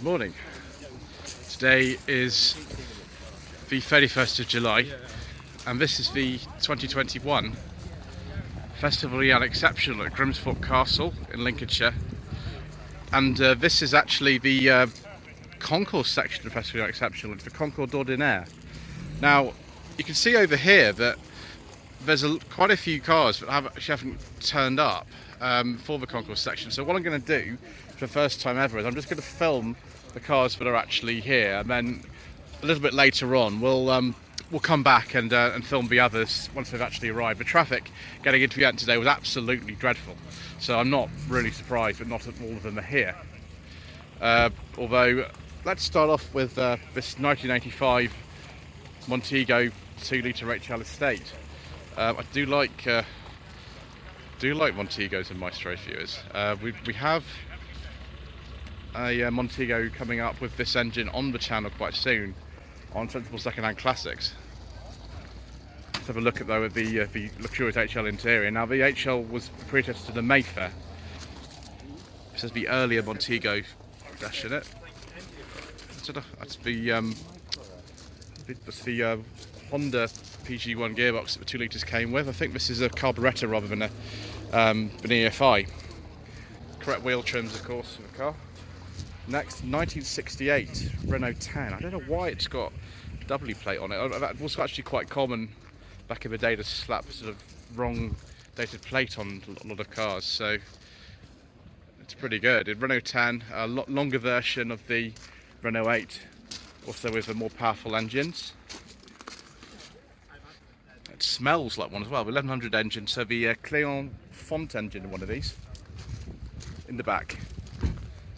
morning. Today is the 31st of July and this is the 2021 Festival of the Unexceptional at Grimsthorpe Castle in Lincolnshire, and this is actually the Concours section of Festival of the Unexceptional. It's the Concours d'Ordinaire. Now you can see over here that there's quite a few cars that haven't turned up for the Concours section. So what I'm going to do for the first time ever is I'm just going to film the cars that are actually here, and then a little bit later on we'll come back and film the others once they've actually arrived. The traffic getting into the event today was absolutely dreadful, so I'm not really surprised that not all of them are here. Although let's start off with this 1985 Montego 2-litre HL estate. I do like Montegos and Maestro viewers. We have a Montego coming up with this engine on the channel quite soon on sensible second-hand classics. Let's have a look at though at the luxurious HL interior. Now the HL was pre-tested to the Mayfair. This is the earlier Montego dash in it. That's the Honda PG1 gearbox that the 2 litres came with. I think this is a carburettor rather than an EFI. Correct wheel trims, of course, for the car. Next, 1968 Renault Tan. I don't know why it's got a W plate on it. That was actually quite common back in the day to slap sort of wrong dated plate on a lot of cars, so it's pretty good. In Renault Tan, a lot longer version of the Renault 8, also with the more powerful engines. It smells like one as well, 1100 engine, so the Cléon Font engine in one of these, in the back,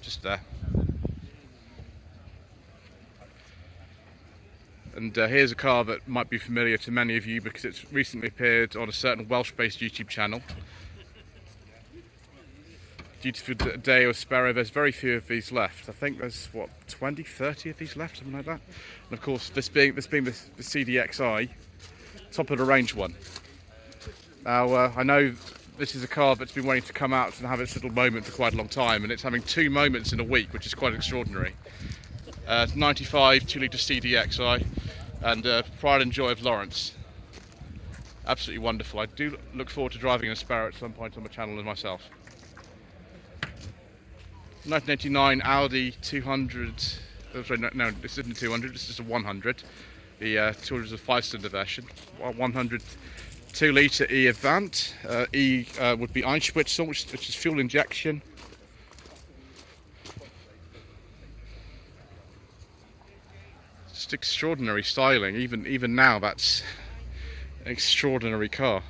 just there. And here's a car that might be familiar to many of you because it's recently appeared on a certain Welsh-based YouTube channel. Due to the Daewoo Espero, there's very few of these left. I think there's, what, 20, 30 of these left, something like that. And of course, this being the CDXI, top of the range one. Now, I know this is a car that's been waiting to come out and have its little moment for quite a long time, and it's having 2 moments in a week, which is quite extraordinary. 95 2-litre CDXI and Pride and Joy of Lawrence. Absolutely wonderful. I do look forward to driving an Espero at some point on the channel as myself. 1989 Audi 200. Oh, sorry, no, this isn't a 200. This is a 100. The 200 is a 5-cylinder version. 100 2-litre E Avant. E would be Einspritzel, which is fuel injection. Just extraordinary styling. Even now, that's an extraordinary car.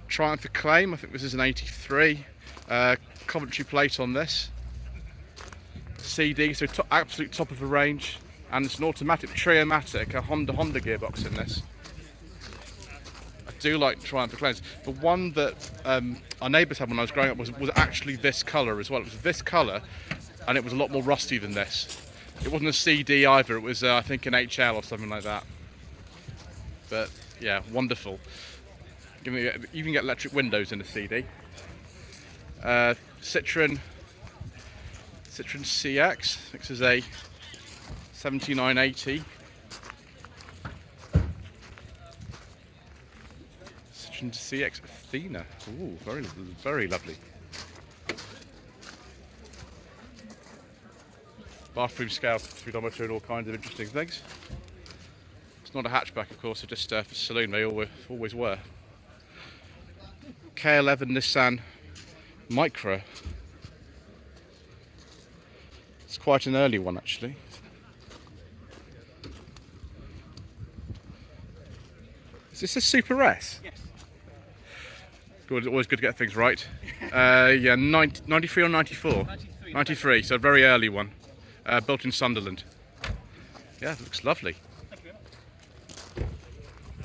Triumph Acclaim. I think this is an 83. Coventry plate on this. CD, so absolute top of the range, and it's an automatic Triomatic, a Honda gearbox in this. I do like Triumph Acclaims. The one that our neighbours had when I was growing up was actually this colour as well. It was this colour, and it was a lot more rusty than this. It wasn't a CD either. It was I think an HL or something like that. But yeah, wonderful. You can get electric windows in a CD. Citroen CX. This is a 7980. Citroen CX Athena. Ooh, very lovely. Bathroom scale speedometer and all kinds of interesting things. It's not a hatchback, of course, it's just for saloon. They always were. K11 Nissan Micra. It's quite an early one, actually. Is this a Super S? Yes. Good, always good to get things right. Yeah, 93 or 94? 93, so a very early one. Built in Sunderland. Yeah, it looks lovely.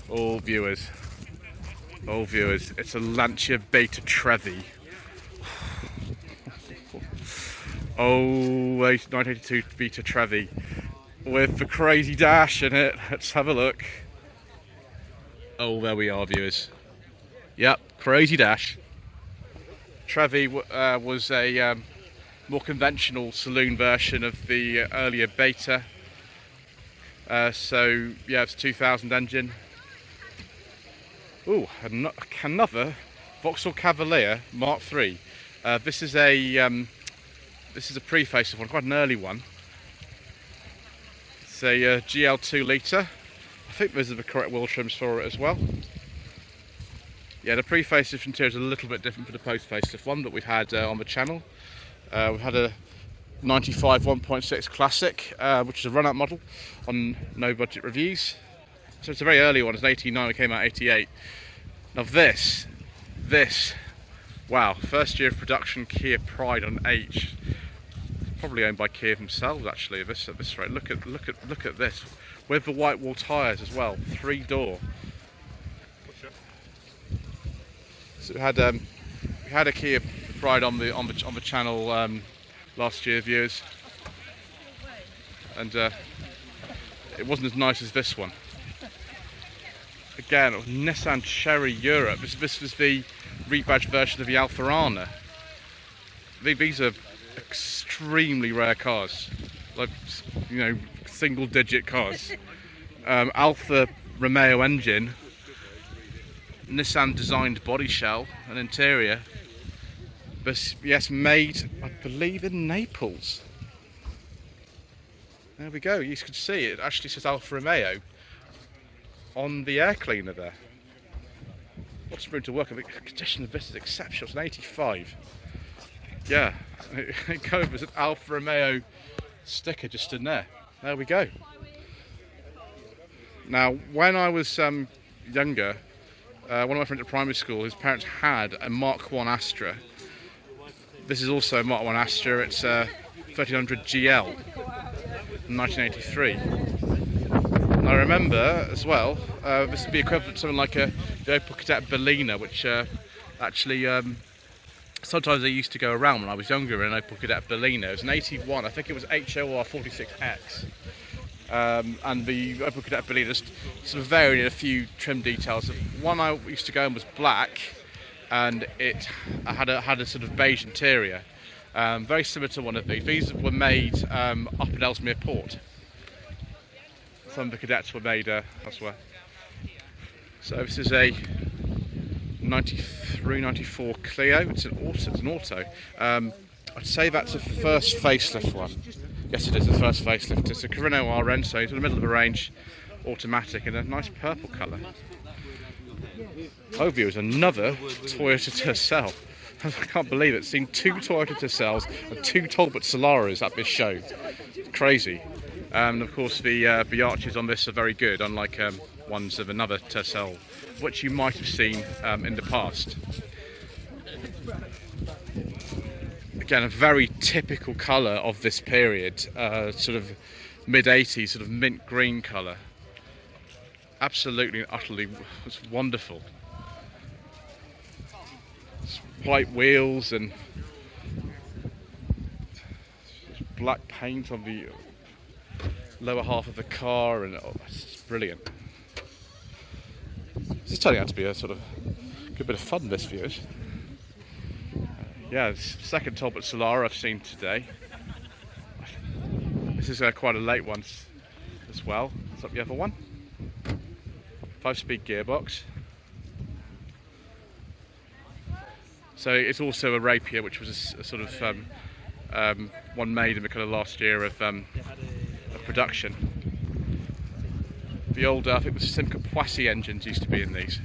All viewers, it's a Lancia Beta Trevi. Oh, 1982 Beta Trevi with the crazy dash in it. Let's have a look. Oh, there we are, viewers. Yep, crazy dash. Trevi was a more conventional saloon version of the earlier Beta. So yeah, it's a 2000 engine. Ooh, another Vauxhall Cavalier Mark III. This is a pre-facelift one, quite an early one. It's a GL 2 litre. I think those are the correct wheel trims for it as well. Yeah, the pre-facelift interior is a little bit different from the post-facelift one that we've had on the channel. We've had a 95 1.6 Classic, which is a run-out model on no budget reviews. So it's a very early one. It's an 89, it came out 88. Now this, wow, first year of production Kia Pride on H. Probably owned by Kia themselves actually. At this rate, look at this, with the white wall tyres as well, 3-door. So we had a Kia Pride on the channel last year, viewers, and it wasn't as nice as this one. Again, Nissan Cherry Europe. This was the rebadged version of the Alfarana. These are extremely rare cars, like, you know, single-digit cars. Alfa Romeo engine, Nissan designed body shell and interior. But yes, made, I believe, in Naples. There we go. You can see it actually says Alfa Romeo on the air cleaner there. What's room to work? The condition of this is exceptional. It's an 85. Yeah, it covers an Alfa Romeo sticker just in there. There we go. Now, when I was younger, one of my friends at primary school, his parents had a Mark I Astra. This is also a Mark I Astra. It's a 1300 GL, 1983. And I remember as well, this would be equivalent to something like the Opel Kadett Berliner, which actually sometimes they used to go around when I was younger in an Opel Kadett Berliner. It was an 81, I think it was HOR 46X. And the Opel Kadett Berliner just sort of varied in a few trim details. One I used to go in was black, and it had a sort of beige interior. Very similar to one of these. These were made up at Ellesmere Port. Some of the cadets were made elsewhere. So this is a 93, 94 Clio. It's an auto. I'd say that's a first facelift one. Yes, it is the first facelift. It's a Renault RN, so it's in the middle of the range, automatic, in a nice purple colour. Overview is another Toyota Tercel. I can't believe it. Seen 2 Toyota Tercels and 2 Talbot Solaras at this show. Crazy. And of course the arches on this are very good, unlike ones of another Tercel, which you might have seen in the past. Again, a very typical colour of this period, sort of mid-80s, sort of mint green colour. Absolutely and utterly, it's wonderful. It's white wheels and black paint on the lower half of the car, and oh, it's brilliant. This is turning out to be a sort of good bit of fun, this, viewers. Yeah, it's the second Talbot Solara I've seen today. This is quite a late one as well. What's up the other one? 5-speed gearbox. So it's also a Rapier, which was a sort of one made in the kind of last year of production. The old, I think the Simca Poissy engines used to be in these.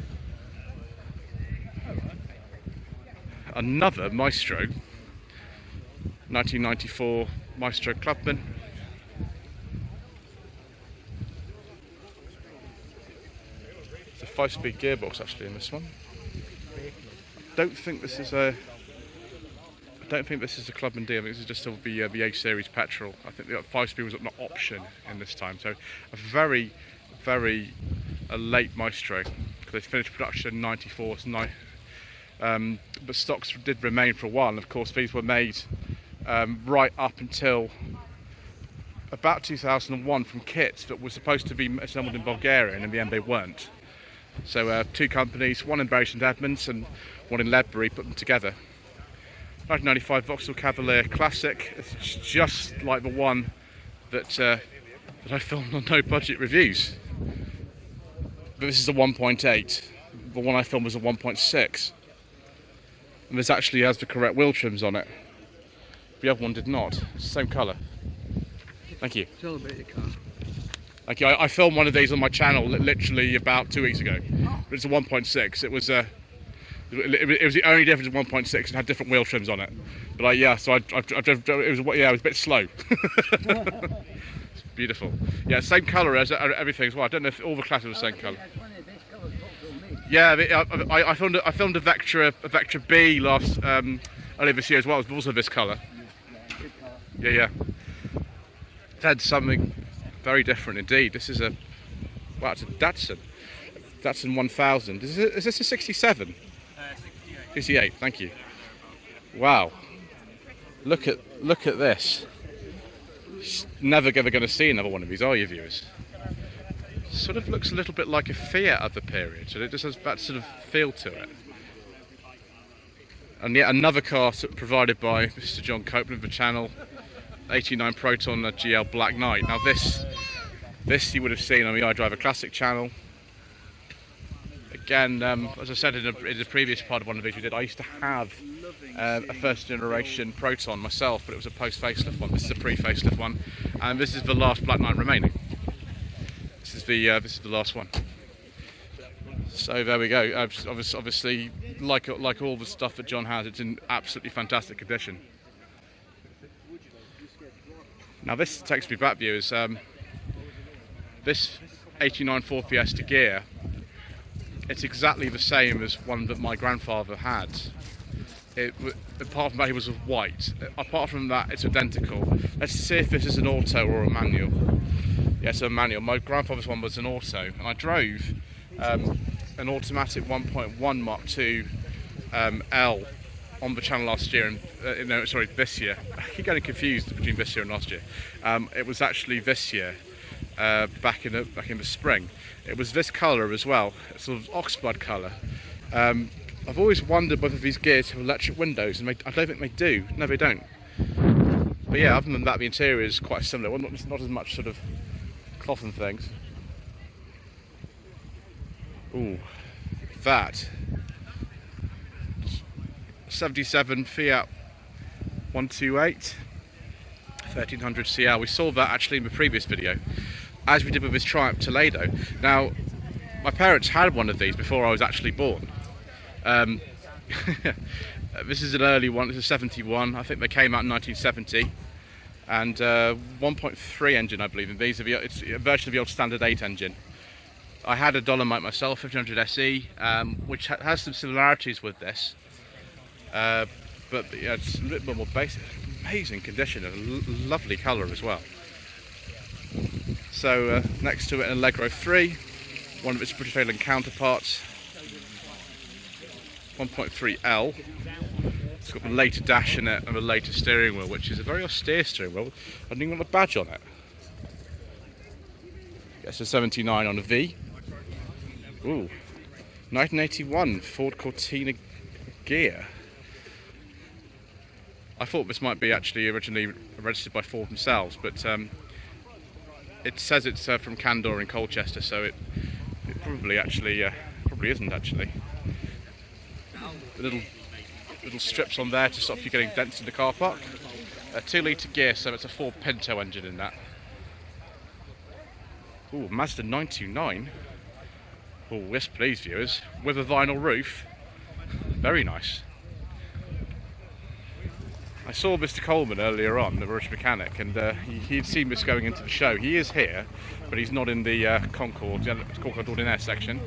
Another Maestro, 1994 Maestro Clubman. It's a 5-speed gearbox actually in this one. I don't think this is a Clubman D. I think this is just the H series petrol. I think the 5-speed was an option in this time. So a very late Maestro. They finished production in '94. But stocks did remain for a while, and of course these were made right up until about 2001 from kits that were supposed to be assembled in Bulgaria, and in the end they weren't. So 2 companies, one in Bury St Edmunds and one in Ledbury, put them together. 1995 Vauxhall Cavalier Classic. It's just like the one that I filmed on No Budget Reviews. But this is a 1.8. The one I filmed was a 1.6. And this actually has the correct wheel trims on it. The other one did not. It's the same colour. Thank you. Tell about your car. Thank you. I filmed one of these on my channel literally about 2 weeks ago. But it's a 1.6. It was it was the only difference in 1.6. It had different wheel trims on it. But yeah, so I drove. It was a bit slow. It's beautiful. Yeah, same colour as everything as well. I don't know if all the classes are the same colour. Yeah, I filmed a Vectra B last earlier this year as well. It was also this colour. Yeah. It had something very different indeed. This is wow, it's a Datsun 1000. Is this a 67? 68. Thank you. Wow. Look at this. Never ever going to see another one of these, are you, viewers? Sort of looks a little bit like a Fiat of the period, so it just has that sort of feel to it. And yet another car provided by Mr. John Copeland of the channel, 89 Proton GL Black Knight. Now this you would have seen on the iDriver Classic channel. Again, as I said in the previous part of one of the videos we did, I used to have a first generation Proton myself, but it was a post facelift one. This is a pre facelift one, and this is the last Black Knight remaining. This is the last one. So there we go. Obviously, like all the stuff that John has, it's in absolutely fantastic condition. Now this takes me back, viewers. This 89 Ford Fiesta gear, it's exactly the same as one that my grandfather had. Apart from that, he was white. Apart from that, it's identical. Let's see if this is an auto or a manual. Yes, a manual. My grandfather's one was an auto, and I drove an automatic 1.1 Mark II L on the channel last year, and no, sorry, this year. I keep getting confused between this year and last year. It was actually this year, back in the spring. It was this colour as well, it's sort of oxblood colour. I've always wondered whether these gears have electric windows, and I don't think they do. No, they don't. But yeah, other than that, the interior is quite similar. Well, not as much sort of cloth and things. Ooh, that 77 Fiat 128 1300 CL. We saw that actually in the previous video, as we did with this Triumph Toledo. Now, my parents had one of these before I was actually born. This is an early one. It's a 71. I think they came out in 1970, and 1.3 engine, I believe. And these are it's a version of the old Standard 8 engine. I had a Dolomite myself, 1500 SE, which has some similarities with this, but yeah, it's a little bit more basic. Amazing condition, a lovely colour as well. So next to it, an Allegro 3, one of its British Leyland counterparts, 1.3L. It's got the later dash in it and the later steering wheel, which is a very austere steering wheel. I didn't even want a badge on it. It's a 79 on a V. Ooh, 1981 Ford Cortina gear. I thought this might be actually originally registered by Ford themselves, but it says it's from Candor in Colchester, so it probably isn't actually. The little strips on there to stop you getting dents in the car park. A 2-litre gear, so it's a Ford Pinto engine in that. Ooh, Mazda 929. Oh, yes please, viewers. With a vinyl roof. Very nice. I saw Mr. Coleman earlier on, the British mechanic, and he'd seen this going into the show. He is here, but he's not in the Concours Ordinaire section.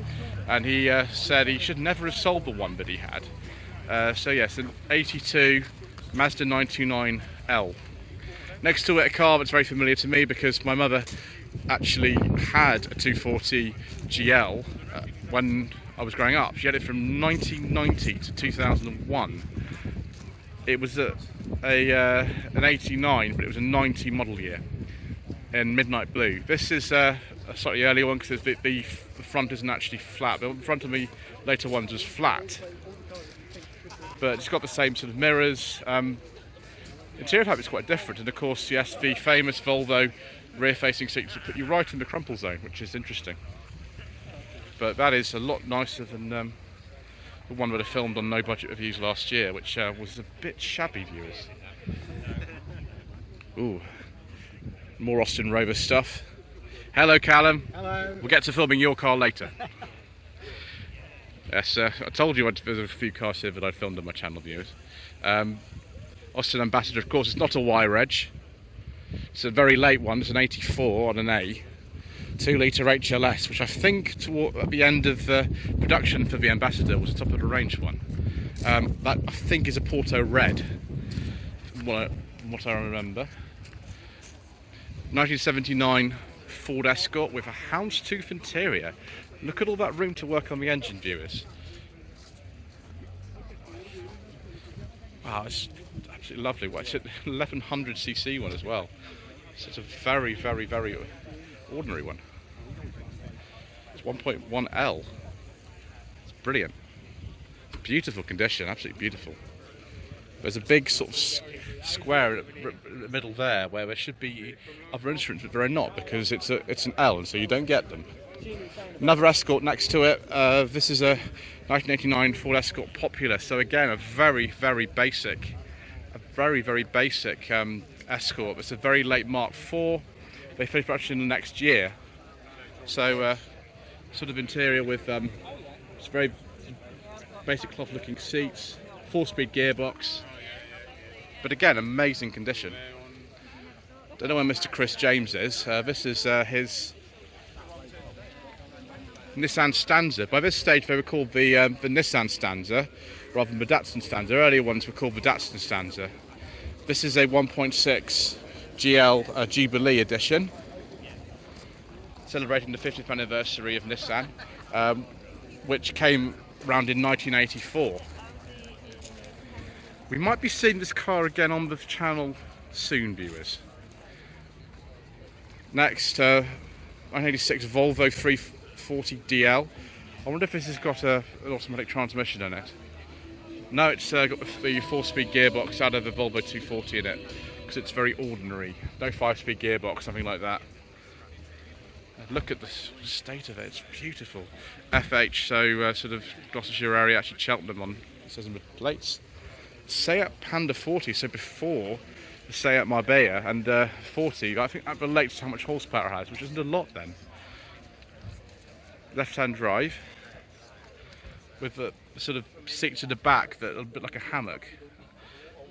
And he said he should never have sold the one that he had. So yes, an 82 Mazda 929L. Next to it, a car that's very familiar to me because my mother actually had a 240 GL when I was growing up. She had it from 1990 to 2001. It was an 89, but it was a 90 model year in midnight blue. This is a slightly earlier one because the front isn't actually flat. The front of the later ones was flat. but it's got the same sort of mirrors. Interior type is quite different, and of course, yes, the famous Volvo rear-facing seats will put you right in the crumple zone, which is interesting. But that is a lot nicer than the one that I filmed on No Budget Reviews last year, which was a bit shabby, viewers. Ooh, more Austin Rover stuff. Hello, Callum. Hello. We'll get to filming your car later. Yes, I told you there's a few cars here that I filmed on my channel, viewers. Austin Ambassador, of course, it's not a wire edge. It's a very late one. It's an 84 on an A. 2-litre HLS, which I think at the end of the production for the Ambassador was the top of the range one. That I think is a Porto Red, from what I remember. 1979 Ford Escort with a houndstooth interior. Look at all that room to work on the engine, viewers. Wow, it's absolutely lovely. Well, it's an 1100cc one as well. So it's a very, very, very ordinary one. It's 1.1L. It's brilliant. Beautiful condition, absolutely beautiful. There's a big sort of square in the middle there where there should be other instruments, but there are not, because it's an L, and so you don't get them. Another Escort next to it. This is a 1989 Ford Escort Popular. So again, a very, very basic Escort. It's a very late Mark IV. They finished production in the next year. So sort of interior with it's very basic cloth-looking seats, 4-speed gearbox. But again, amazing condition. Don't know where Mr. Chris James is. This is his Nissan Stanza. By this stage they were called the Nissan Stanza rather than the Datsun Stanza. Earlier ones were called the Datsun Stanza. This is a 1.6 GL Jubilee edition, celebrating the 50th anniversary of Nissan, which came round in 1984. We might be seeing this car again on the channel soon, viewers. Next, 1986 Volvo 340 DL. I wonder if this has got an automatic transmission in it. No, it's got the 4-speed gearbox out of the Volvo 240 in it, because it's very ordinary. No 5-speed gearbox, something like that. Look at the state of it, it's beautiful. FH, so sort of Gloucestershire area, actually Cheltenham on, it says on the plates. Seat Panda 40, so before the Seat Marbella, and 40, I think that relates to how much horsepower it has, which isn't a lot then. Left-hand drive, with the sort of seats at the back that are a bit like a hammock,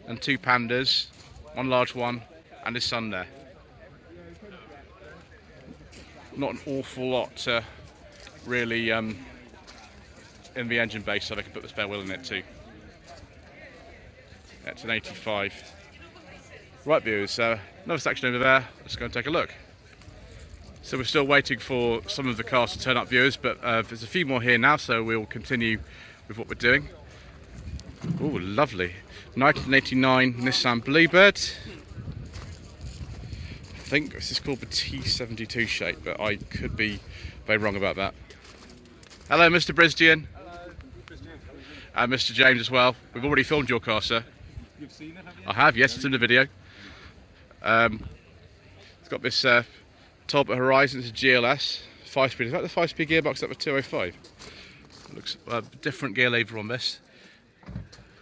and 2 Pandas, one large one, and his son there. Not an awful lot really in the engine bay, so they can put the spare wheel in it too. It's an 85. Right, viewers, another section over there. Let's go and take a look. So we're still waiting for some of the cars to turn up, viewers, but there's a few more here now, so we'll continue with what we're doing. Oh, lovely. 1989 Nissan Bluebird. I think this is called the T72 shape, but I could be very wrong about that. Hello, Mr. Brisdian. Hello, Christian. And Mr. James as well. We've already filmed your car, sir. You've seen it, have you? I have, yes, it's in the video. It's got this Talbot Horizon, it's a GLS, 5-speed. Is that the 5-speed gearbox up with 205? It looks a different gear lever on this.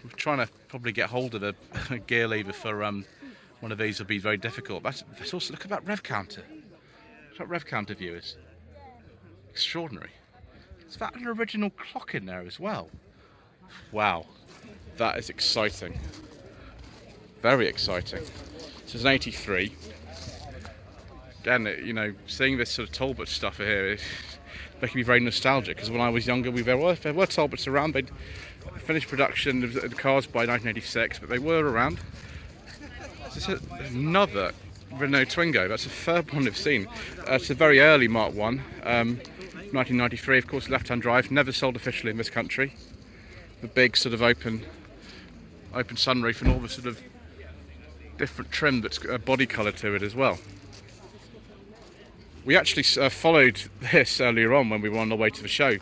We're trying to probably get hold of a gear lever for one of these will be very difficult. That's also, look at that rev counter. Look at that rev counter, viewers. Extraordinary. Is that an original clock in there as well? Wow, that is exciting. Very exciting. This is an 83. Again, you know, seeing this sort of Talbot stuff here is making me very nostalgic, because when I was younger, there were Talbots around. They'd finished production of the cars by 1986, but they were around. This is another Renault Twingo. That's the third one I've seen. It's a very early Mark I, 1993. Of course, left-hand drive. Never sold officially in this country. The big sort of open sunroof and all the sort of different trim that's got a body colour to it as well. We actually followed this earlier on when we were on the way to the show.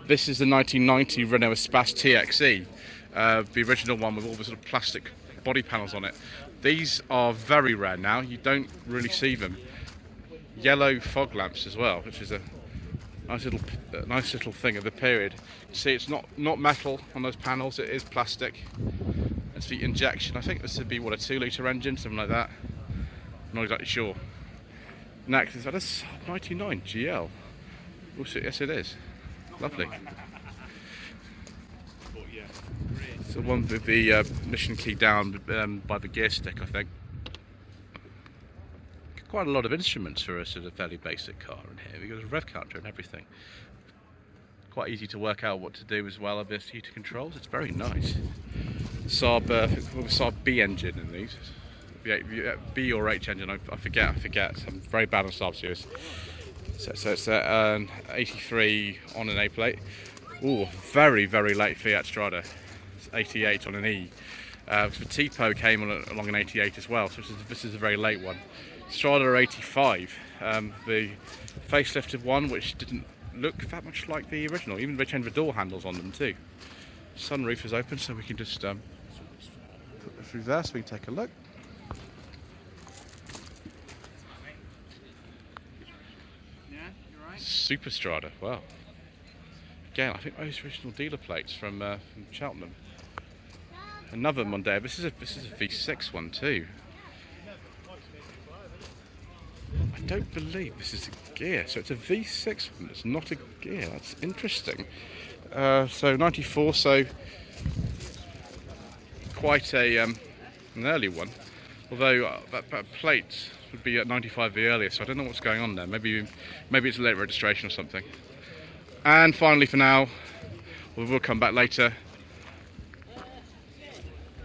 This is the 1990 Renault Espace TXE. the original one with all the sort of plastic body panels on it. These are very rare now. You don't really see them. Yellow fog lamps as well, which is a nice little thing of the period. You see, it's not metal on those panels. It is plastic. It's the injection. I think this would be what, a 2-litre engine, something like that. I'm not exactly sure. Next is that a Saab 99 GL. Oh, yes, it is. Lovely. So one with the mission key down by the gear stick, I think. Quite a lot of instruments for a sort of fairly basic car in here. We've got a rev counter and everything. Quite easy to work out what to do as well. There's heater controls. It's very nice. Saab B engine in these. B or H engine. I forget. I'm very bad on Saab series. So it's an 83 on an A plate. Ooh, very late Fiat Strada. It's 88 on an E. The Tipo came along an 88 as well. So this is a very late one. Strada 85, the facelifted one, which didn't look that much like the original. Even they changed the door handles on them too. Sunroof is open, so we can just put it through there so we can take a look. Super Strada, wow. Again, I think those original dealer plates from Cheltenham. Another Mondeo. This is a V6 one too. I don't believe this is a gear, so it's a V6 one, it's not a gear. That's interesting. So 94, so quite an early one. Although that plate would be at 95 the earliest, so I don't know what's going on there. Maybe it's a late registration or something. And finally, for now, we will come back later.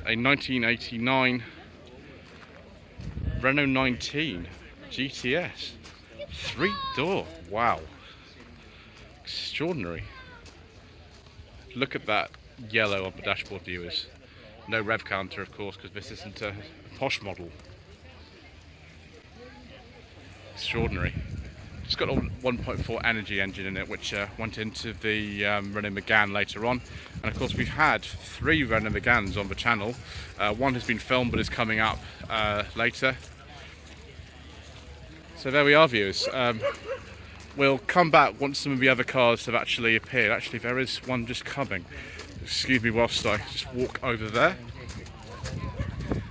A 1989 Renault 19 GTS, 3-door. Wow, extraordinary. Look at that yellow on the dashboard, viewers. No rev counter, of course, because this isn't a posh model. Extraordinary. It's got a 1.4 energy engine in it, which went into the Renault Megane later on. And of course, we've had 3 Renault Meganes on the channel. One has been filmed but is coming up later. So there we are, viewers. We'll come back once some of the other cars have actually appeared. Actually, there is one just coming. Excuse me whilst I just walk over there.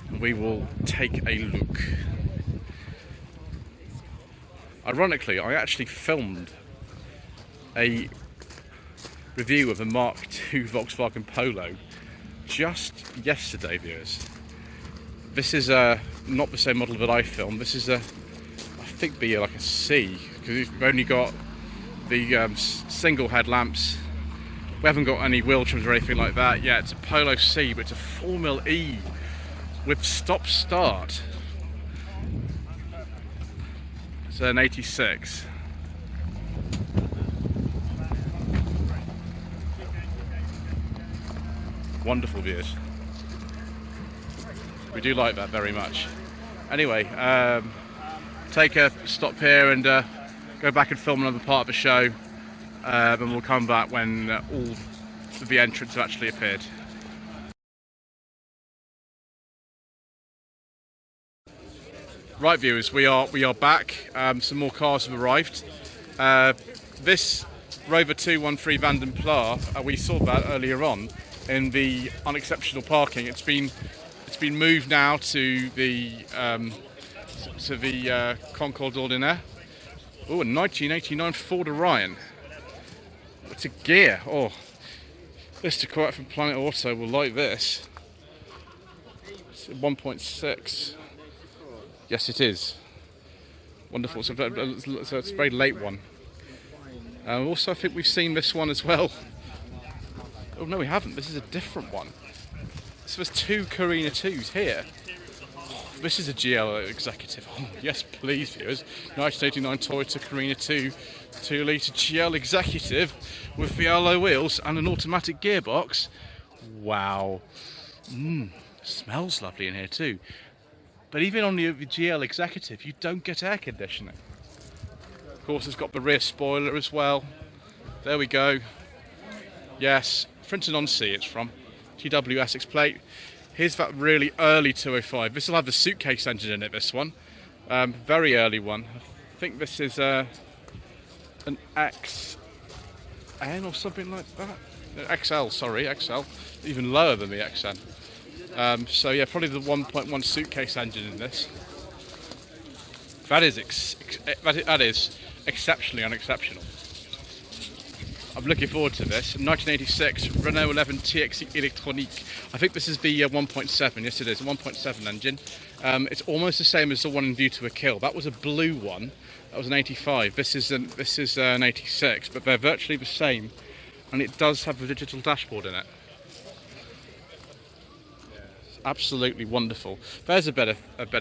And we will take a look. Ironically, I actually filmed a review of a Mark II Volkswagen Polo just yesterday, viewers. This is not the same model that I filmed. This is I think like a C, because we've only got the single headlamps. We haven't got any wheel trims or anything like that yet. It's a Polo C, but it's a 4mm with stop-start. It's an 86. Wonderful views. We do like that very much. Anyway, take a stop here and go back and film another part of the show. And we'll come back when all of the entrants have actually appeared. Right, viewers, we are back. Some more cars have arrived. This Rover 213 Vanden Plas, we saw that earlier on in the Unexceptional parking. It's been moved now to the Concours d'Ordinaire. Oh, a 1989 Ford Orion. It's a gear. Oh, Mr. Quiet from Planet Auto will like this. It's a 1.6. Yes, it is. Wonderful. So it's a very late one. Also, I think we've seen this one as well. Oh, no, we haven't. This is a different one. So there's 2 Carina 2s here. Oh, this is a GL Executive. Oh, yes, please, viewers. 1989 Toyota Carina 2, 2-litre GL Executive with the alloy wheels and an automatic gearbox. Wow. Smells lovely in here too. But even on the GL Executive, you don't get air conditioning. Of course, it's got the rear spoiler as well. There we go. Yes, Frinton-on-Sea it's from. GW Essex plate. Here's that really early 205. This will have the suitcase engine in it, this one. Very early one. I think this is an XN or something like that. XL, sorry, XL. Even lower than the XN. So yeah, probably the 1.1 suitcase engine in this. That is exceptionally unexceptional. I'm looking forward to this. 1986 Renault 11 TXE Electronique. I think this is the 1.7. Yes, it is a 1.7 engine. It's almost the same as the one in View to a Kill. That was a blue one. That was an 85. This is an 86, but they're virtually the same, and it does have a digital dashboard in it. It's absolutely wonderful. There's a better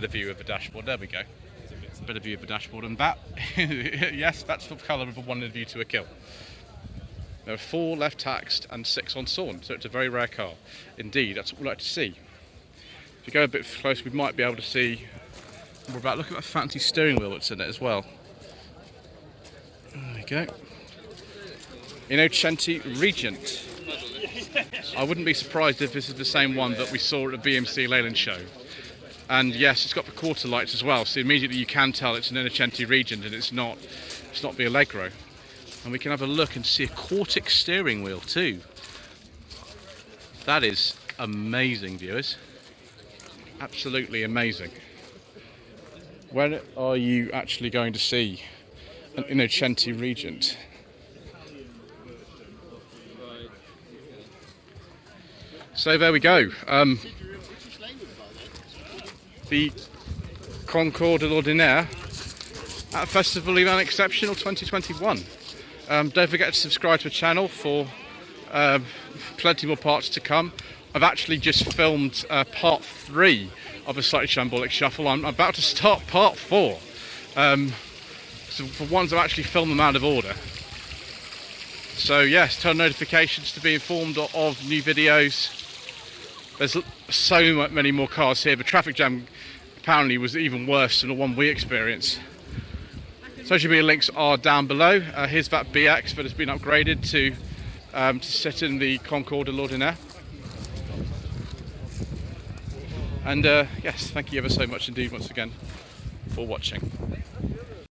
view of the dashboard. There we go. A better view of the dashboard, and that, yes, that's the colour of the one in View to a Kill. There are 4 left taxed and 6 on sawn, so it's a very rare car. Indeed, that's what we like to see. If you go a bit close, we might be able to see more about. Look at that fancy steering wheel that's in it as well. There we go. Innocenti Regent. I wouldn't be surprised if this is the same one that we saw at the BMC Leyland show. And yes, it's got the quarter lights as well, so immediately you can tell it's an Innocenti Regent and it's not the Allegro. And we can have a look and see a Quartic steering wheel too. That is amazing, viewers. Absolutely amazing. When are you actually going to see an Innocenti Regent? So there we go. The Concours de l'Ordinaire at Festival of Unexceptional 2021. Don't forget to subscribe to the channel for plenty more parts to come. I've actually just filmed part 3 of a Slightly Shambolic Shuffle. I'm about to start part 4. So for once I've actually filmed them out of order. So yes, turn notifications to be informed of new videos. There's so many more cars here. The traffic jam apparently was even worse than the one we experienced. Social media links are down below. Here's that BX that has been upgraded to sit in the Concours de l'Ordinaire. And yes, thank you ever so much indeed once again for watching.